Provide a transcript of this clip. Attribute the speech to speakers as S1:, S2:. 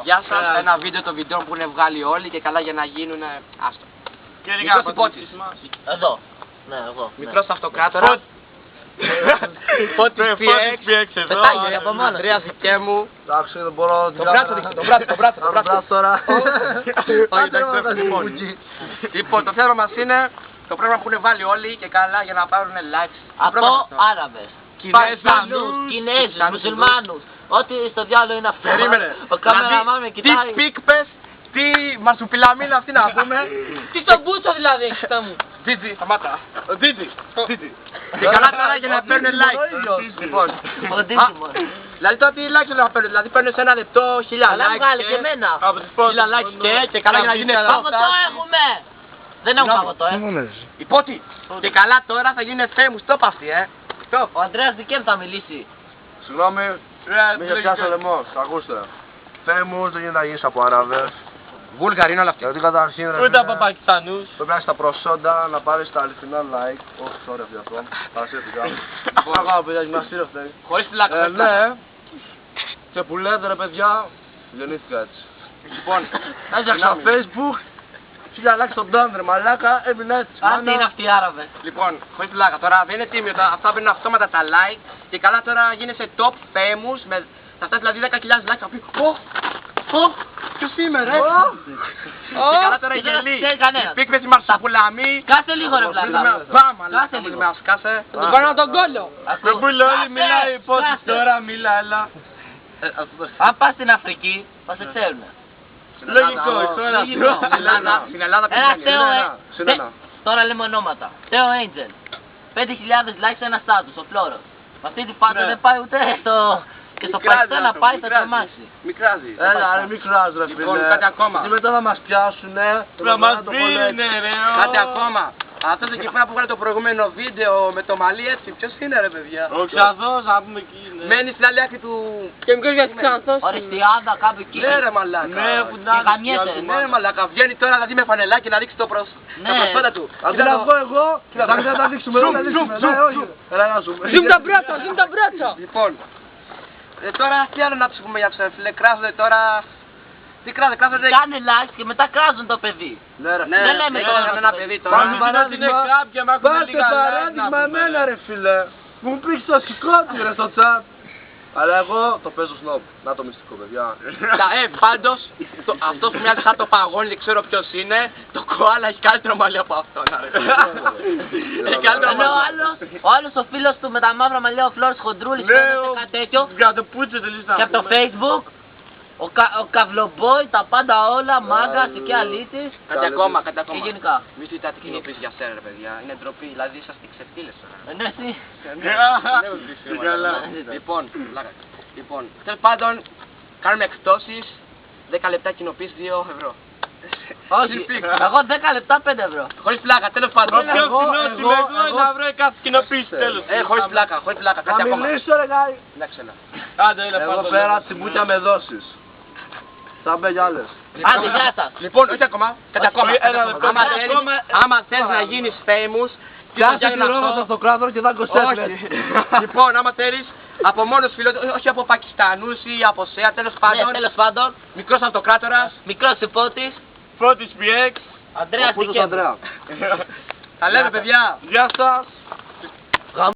S1: Γεια σας, ένα βίντεο των βιντεών που έχουν βγάλει όλοι και καλά για να γίνουν. Άστο.
S2: Μικρός υπότης.
S3: Εδώ. Ναι, εγώ.
S1: Μικρός αυτοκράτορας. Φώτης PX εδώ.
S3: Πετάγει από μόνο.
S1: Ανδρέας Δικαίμου.
S2: Εντάξει, δεν μπορώ.
S1: Το μπράτσο δείχνει, το μπράτσο
S2: τώρα.
S1: Λοιπόν, το θέμα μας είναι το πρόγραμμα που έχουν βάλει όλοι και καλά για να πάρουν likes.
S3: Από Άραβες. Κινέζους, Μουσουλμάνους. Ό,τι στο διάλογο είναι αυτό.
S1: Περίμενε.
S3: Ο καμεραμάν με κοιτάει.
S1: Τι πίκπες, τι μαρσουπιλαμίνα αυτή να πούμε.
S3: Τι στο μπούτσο δηλαδή έχεις μου.
S1: Τζίτζι, σταμάτα. Τζίτζι. Και καλά τώρα για να παίρνουν like. Λοιπόν.
S3: Ο Ντίτσι μόνο.
S1: Δηλαδή τώρα τι like να παίρνουν, δηλαδή παίρνουν σε ένα λεπτό 1000
S3: Αλλά
S1: like.
S3: βγάλε και εμένα.
S1: 1000 like και καλά για να γίνει
S3: Παγωτό έχουμε. Δεν έχουμε παγωτό,
S1: Υπότι. Και καλά τώρα θα γίνουν famous, το πας αυτή,
S3: Ο Ανδρέας Δικαίμου θα μιλήσει.
S2: Συγγνώμη, μην πιάσει ο λαιμός, ακούστε. Famous δεν γίνεται να γίνεις από Άραβες.
S1: Βούλγαροι είναι όλα αυτοί.
S2: Γιατί καταρχήν ρε
S1: Ούτε από Πακιστανούς.
S2: πρέπει να έχεις τα προσόντα, να πάρεις τα αληθινά like. Όχι, sorry αυτή αυτό. Παρασύρθηκα. Αγάπη παιδιά, γυμναστήριο φταίει.
S1: Χωρίς πλάκα.
S2: Ναι. Και που λέτε ρε παιδιά, γεννήθηκα έτσι.
S1: Λοιπόν,
S2: Έτρεξα Facebook, 1000 like στον Ντάνδρε, μαλάκα, έμεινε έτσι.
S3: Αυτοί είναι αυτοί οι Άραβες.
S1: Λοιπόν, χωρίς πλάκα, τώρα δεν είναι τίμιο, αυτά παίρνουν αυτόματα τα like και καλά τώρα γίνεσαι top famous, θα φτάσει δηλαδή 10.000 like, θα πει ποιος είμαι ρε. Και καλά τώρα η γελή, η πίκπες, η μαρσουπουλαμή.
S3: Κάτσε λίγο ρε βλάκα.
S1: Βάμα, λάκα μου με ασκάσε. Τον κάνω τον κόλλο.
S2: Με πουλ όλοι μιλάει υπότιτλοι τώρα, μιλά, έλα.
S3: Αν πας στην Αφρική, θα σε ξέρουνε.
S2: Λογικό,
S1: Στην Ελλάδα
S3: Ένα Τέο,
S2: Συνένα.
S3: τώρα λέμε ονόματα. Τέο Angel. 5.000 likes σε ένα στάτους, ο Φλόρος. Με αυτή τη φάτα δεν πάει ούτε και στο Πακιστάν να πάει θα τρομάξει.
S1: Μικράζει.
S2: Έλα ρε μικράς ρε φίλε.
S1: Λοιπόν, κάτι ακόμα.
S2: Και μετά θα μας πιάσουνε.
S1: Να μας δίνε ρε. Κάτι ακόμα. Αυτός εκεί πέρα που βγάλε το προηγούμενο βίντεο με το μαλλί έτσι, ποιος είναι ρε παιδιά.
S2: Ο Ξαδός, να πούμε εκεί είναι.
S1: Μένει στην άλλη άκρη του... Και μικρός γιατί Ξαδός.
S3: Οριστιάδα κάπου εκεί.
S1: Ναι ρε μαλάκα.
S2: Ναι, που
S3: Και γαμιέται.
S1: Ναι ρε μαλάκα, βγαίνει τώρα δηλαδή με φανελάκι να δείξει το προσόντα του.
S2: Αντί να βγω εγώ, θα τα δείξουμε. Έλα να ζούμε.
S3: Ζουμ τα μπράτσα.
S1: Λοιπόν, τώρα τι άλλο να τους πούμε για τους φίλε, κράζονται τώρα... Τι κράζονται...
S3: Κάνε like και μετά κράζουν το παιδί.
S2: Ναι ρε.
S1: Ναι,
S3: δεν λέμε τώρα
S1: τώρα ένα παιδί τώρα.
S2: Πάμε παράδειγμα εμένα ρε φίλε. Μου πήξε το σηκώτη ρε στο chat. Αλλά εγώ το παίζω σνόπ. Να το μυστικό παιδιά.
S1: Πάντως, αυτός που μοιάζει σαν το παγόνι, δεν ξέρω ποιος είναι, το κοάλα έχει καλύτερο μαλλί από αυτόν. Έχει καλύτερο
S3: Ενώ
S1: μαλλί.
S3: ο άλλος ο φίλος του με τα μαύρα μαλλιά, ο Φλόρος Χοντρούλης, φαίνεται κάτι τέτοιο. Και από το Facebook, ο Καυλομπόι, τα πάντα όλα, μάγκας και αλήτης.
S1: Κάτι ακόμα.
S3: Και γενικά.
S1: Μη ζητάτε κοινοποίηση για σένα ρε παιδιά, είναι ντροπή, δηλαδή είσαστε ξεφτύλες τώρα.
S3: Ναι, εσύ.
S1: Λοιπόν, τέλος πάντων, κάνουμε εκπτώσεις, 10 λεπτά κοινοποίηση 2 ευρώ.
S3: Όχι, εγώ 10 λεπτά 5 ευρώ.
S1: Χωρίς πλάκα, τέλος πάντων.
S2: Εγώ να βρω κάθε κοινοποίηση τέλος.
S1: Χωρίς πλάκα, κάτι
S2: Να
S1: ακόμα.
S2: μιλήσω ρε γάι.
S1: Εντάξει, έλα.
S2: Εγώ πέρα τσιμπούκια με δώσεις. Θα μπε κι άλλες.
S3: Άντε, γεια σας.
S1: Λοιπόν, όχι ακόμα, κάτι ακόμα.
S2: Ένα λεπτό.
S1: Άμα θέλεις να γίνεις famous,
S2: Κάτσε τη ρόβα στο αυτοκράτορο και θα κοσέφλες.
S1: Λοιπόν, άμα θέλεις, από μόνος φίλος, όχι από Πακιστανούς ή από ΣΕΑ, τέλος
S3: Ναι, τέλος πάντων,
S1: μικρός αυτοκράτορας,
S3: μικρός υπότης,
S2: Πρώτης PX.
S3: Ανδρέας Δικαίμου.
S1: τα λέμε παιδιά.
S2: Γεια σας.